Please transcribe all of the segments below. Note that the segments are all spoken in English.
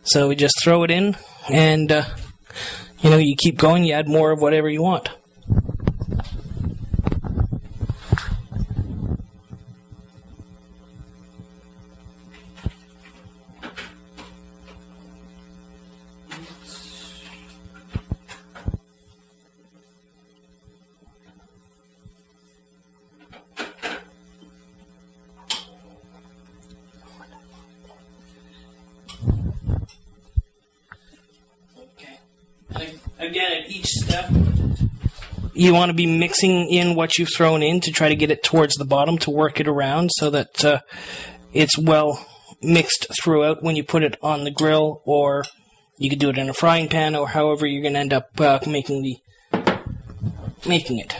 So we just throw it in, and you keep going. You add more of whatever you want. Again, at each step, you want to be mixing in what you've thrown in to try to get it towards the bottom to work it around so that it's well mixed throughout when you put it on the grill, or you could do it in a frying pan, or however you're going to end up making it.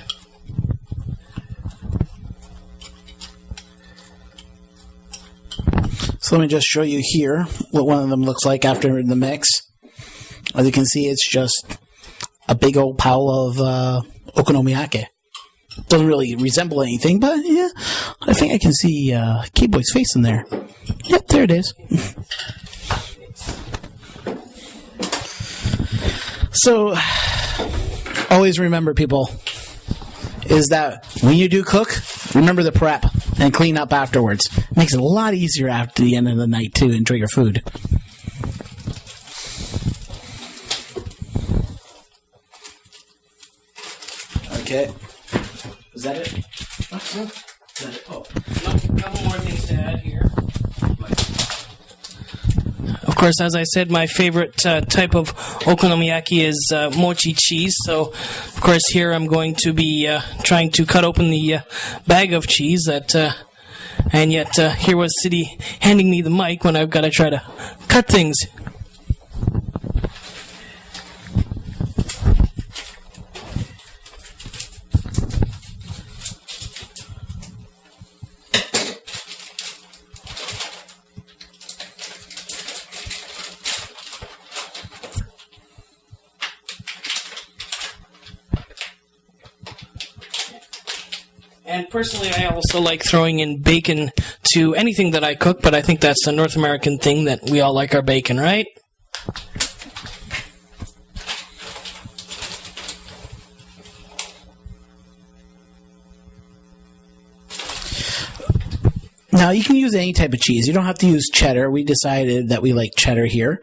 So let me just show you here what one of them looks like after the mix. As you can see, it's just a big old pile of okonomiyaki. Doesn't really resemble anything, but yeah, I think I can see K-Boy's face in there. Yep, there it is. So, always remember, people, is that when you do cook, remember the prep and clean up afterwards. It makes it a lot easier after the end of the night to enjoy your food. Okay. Is that it? Is that it? Oh. A couple more things to add here. Of course, as I said, my favorite type of okonomiyaki is mochi cheese. So, of course, here I'm going to be trying to cut open the bag of cheese and yet here was City handing me the mic when I've got to try to cut things. And personally, I also like throwing in bacon to anything that I cook, but I think that's a North American thing that we all like our bacon, right? Now, you can use any type of cheese. You don't have to use cheddar. We decided that we like cheddar here.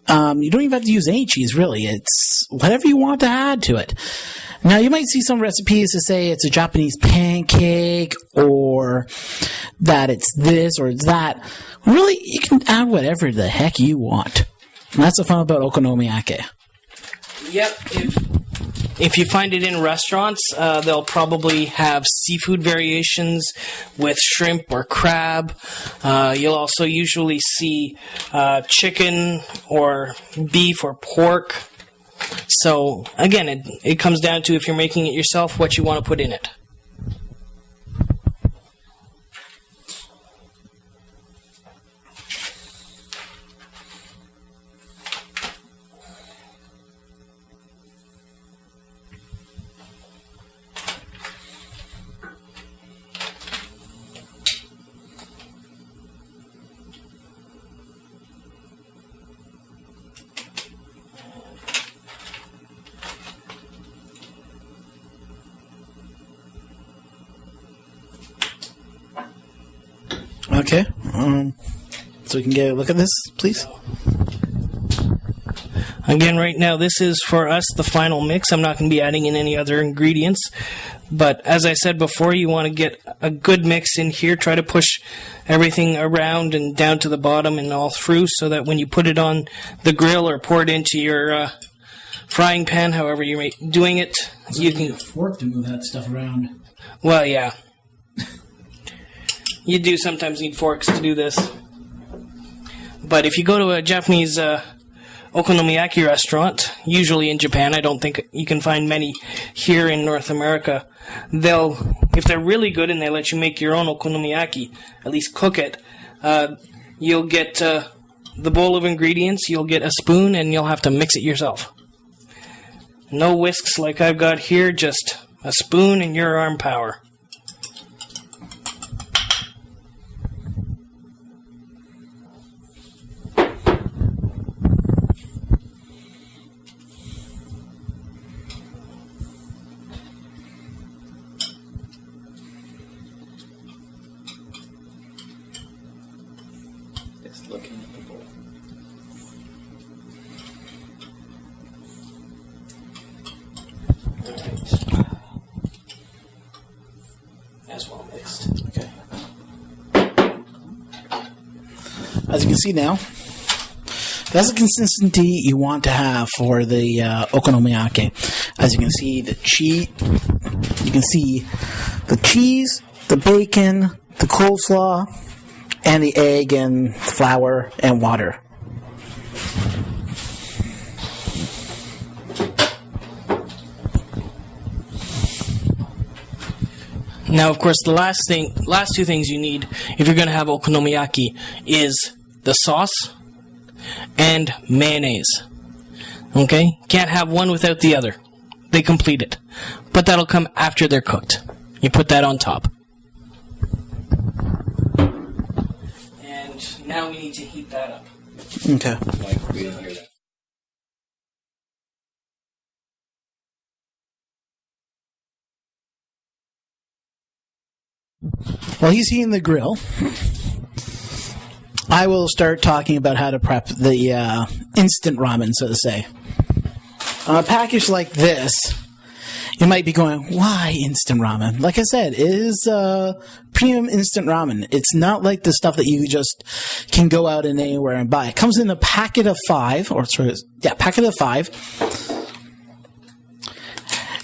You don't even have to use any cheese, really. It's whatever you want to add to it. Now, you might see some recipes that say it's a Japanese pancake, or that it's this or it's that. Really, you can add whatever the heck you want. And that's the fun about okonomiyaki. Yep. If you find it in restaurants, they'll probably have seafood variations with shrimp or crab. You'll also usually see chicken or beef or pork. So, again, it comes down to, if you're making it yourself, what you want to put in it. Okay. So we can get a look at this, please. Again, right now, this is for us the final mix. I'm not going to be adding in any other ingredients. But as I said before, you want to get a good mix in here. Try to push everything around and down to the bottom and all through, so that when you put it on the grill or pour it into your frying pan, however you're doing it, so you can use a fork to move that stuff around. Well, yeah. You do sometimes need forks to do this. But if you go to a Japanese okonomiyaki restaurant, usually in Japan, I don't think you can find many here in North America, if they're really good and they let you make your own okonomiyaki, at least cook it, you'll get the bowl of ingredients, you'll get a spoon, and you'll have to mix it yourself. No whisks like I've got here, just a spoon and your arm power. looking at the bowl. As well mixed. Okay. As you can see now, that's the consistency you want to have for the okonomiyaki. As you can see, the cheese, the bacon, the coleslaw, and the egg and flour and water. Now, of course, the last two things you need if you're going to have okonomiyaki is the sauce and mayonnaise. Okay? Can't have one without the other. They complete it. But that'll come after they're cooked. You put that on top. And now we need to heat that up. Okay. Like, we don't hear that. While he's heating the grill, I will start talking about how to prep the instant ramen, so to say. On a package like this, you might be going, why instant ramen? Like I said, it is premium instant ramen. It's not like the stuff that you just can go out and anywhere and buy. It comes in a packet of 5, packet of 5.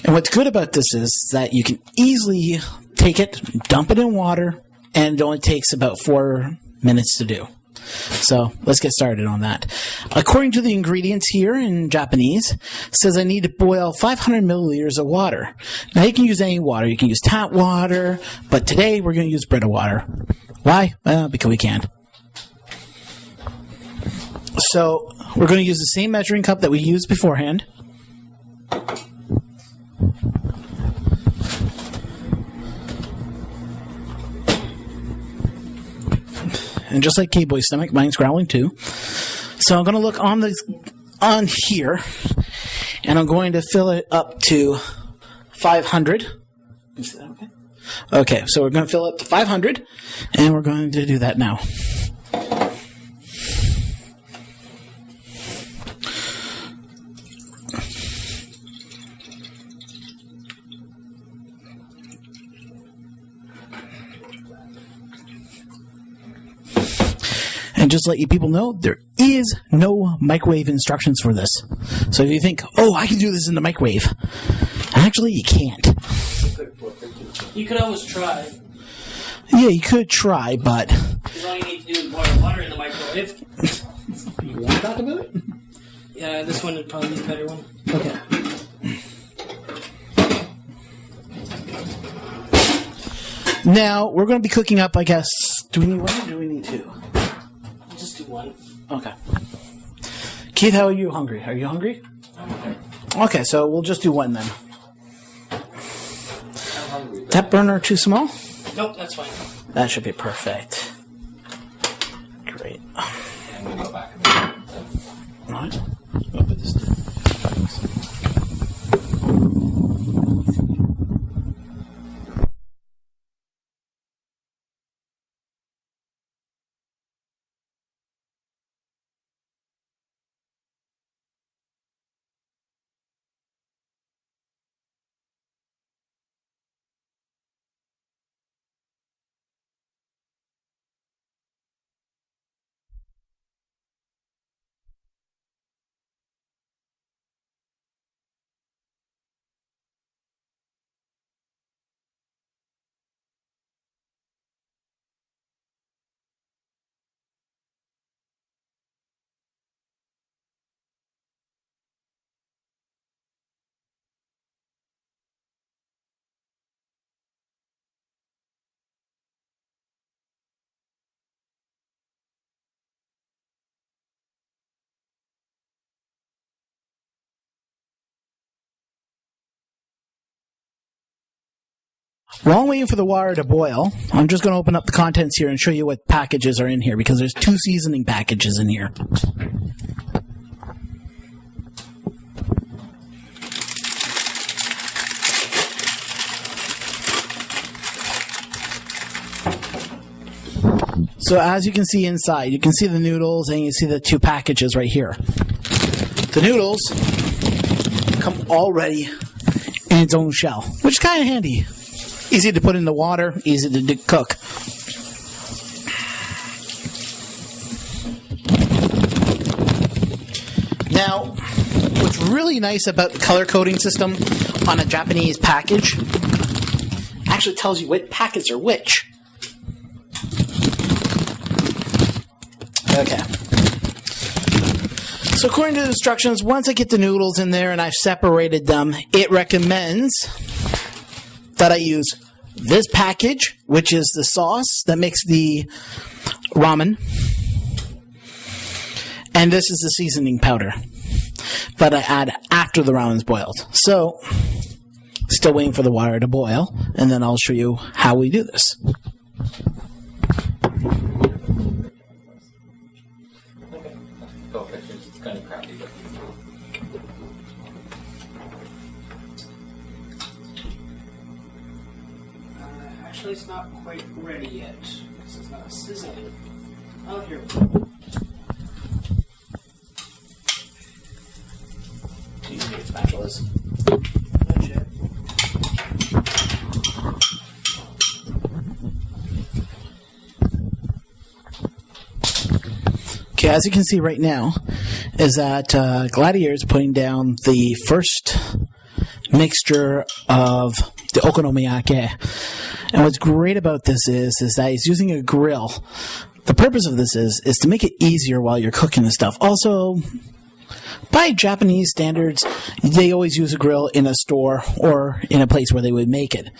And what's good about this is that you can easily take it, dump it in water, and it only takes about 4 minutes to do. So let's get started on that. According to the ingredients here in Japanese, it says I need to boil 500 milliliters of water. Now you can use any water. You can use tap water, but today we're going to use Brita water. Why? Because we can. So we're going to use the same measuring cup that we used beforehand. And just like K-Boy's stomach, mine's growling too. So I'm going to look on here, and I'm going to fill it up to 500. Is that okay? Okay, so we're going to fill it up to 500, and we're going to do that now. And just to let you people know, there is no microwave instructions for this. So if you think, oh, I can do this in the microwave, actually you can't. You could always try. Yeah, you could try, but... Because all you need to do is boil water in the microwave. You want to talk about it? Yeah, this one would probably be the better one. Okay. Now, we're going to be cooking up, I guess... Do we need one or do we need 2? Just do one. Okay. Keith, how are you hungry? Are you hungry? I'm okay. Okay, so we'll just do one then. I'm hungry. That burner too small? Nope, that's fine. That should be perfect. Great. I'm going to go back and All right. I'll put this down. While I'm waiting for the water to boil, I'm just going to open up the contents here and show you what packages are in here, because there's 2 seasoning packages in here. So as you can see inside, you can see the noodles and you see the 2 packages right here. The noodles come already in its own shell, which is kind of handy. Easy to put in the water, easy to cook. Now, what's really nice about the color coding system on a Japanese package actually tells you what packets are which. Okay. So according to the instructions, once I get the noodles in there and I've separated them, it recommends that I use this package, which is the sauce that makes the ramen, and this is the seasoning powder that I add after the ramen's boiled. So, still waiting for the water to boil, and then I'll show you how we do this. It's kind of crappy, but Actually, it's not quite ready yet. This is not sizzling. Oh, here we go. You can get spatulas. Not yet. Okay, as you can see right now, is that Gladiator is putting down the first mixture of the okonomiyaki. And what's great about this is that he's using a grill. The purpose of this is to make it easier while you're cooking the stuff. Also, by Japanese standards, they always use a grill in a store or in a place where they would make it.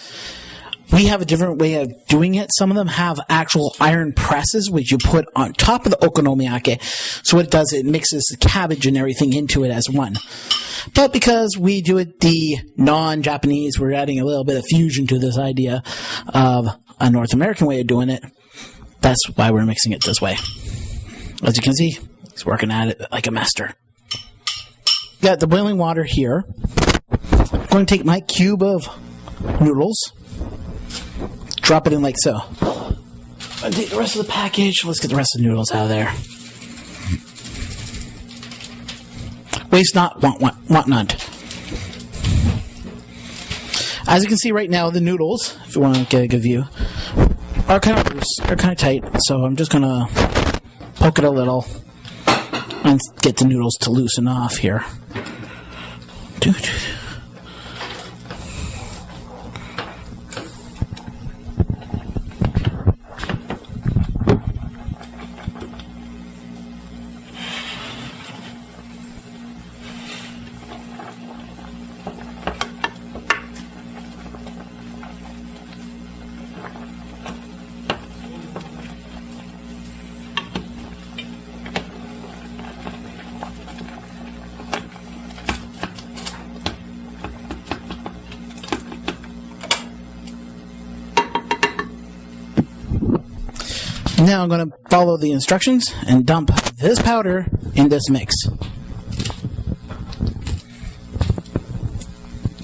We have a different way of doing it. Some of them have actual iron presses, which you put on top of the okonomiyaki. So what it does, it mixes the cabbage and everything into it as one. But because we do it the non-Japanese, we're adding a little bit of fusion to this idea of a North American way of doing it. That's why we're mixing it this way. As you can see, he's working at it like a master. Got the boiling water here. I'm going to take my cube of noodles, drop it in like so. I'll take the rest of the package. Let's get the rest of the noodles out of there. Waste not, want none. As you can see right now, the noodles, if you want to get a good view, are kind of loose, are kind of tight. So I'm just going to poke it a little and get the noodles to loosen off here. Dude. Now I'm going to follow the instructions and dump this powder in this mix.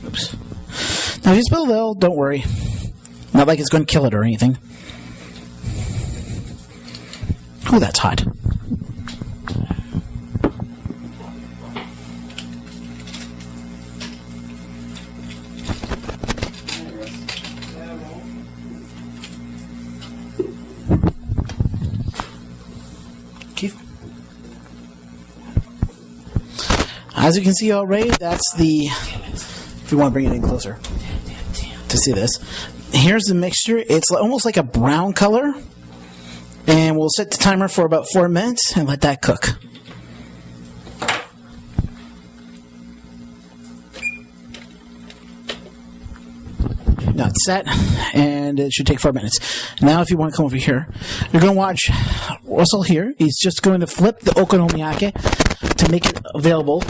Oops. Now if you spill a little, don't worry. Not like it's going to kill it or anything. Ooh, that's hot. As you can see already, that's the, if you want to bring it in closer to see this, here's the mixture. It's almost like a brown color, and we'll set the timer for about 4 minutes and let that cook. Now it's set, and it should take 4 minutes. Now if you want to come over here, you're going to watch Russell here. He's just going to flip the okonomiyaki to make it available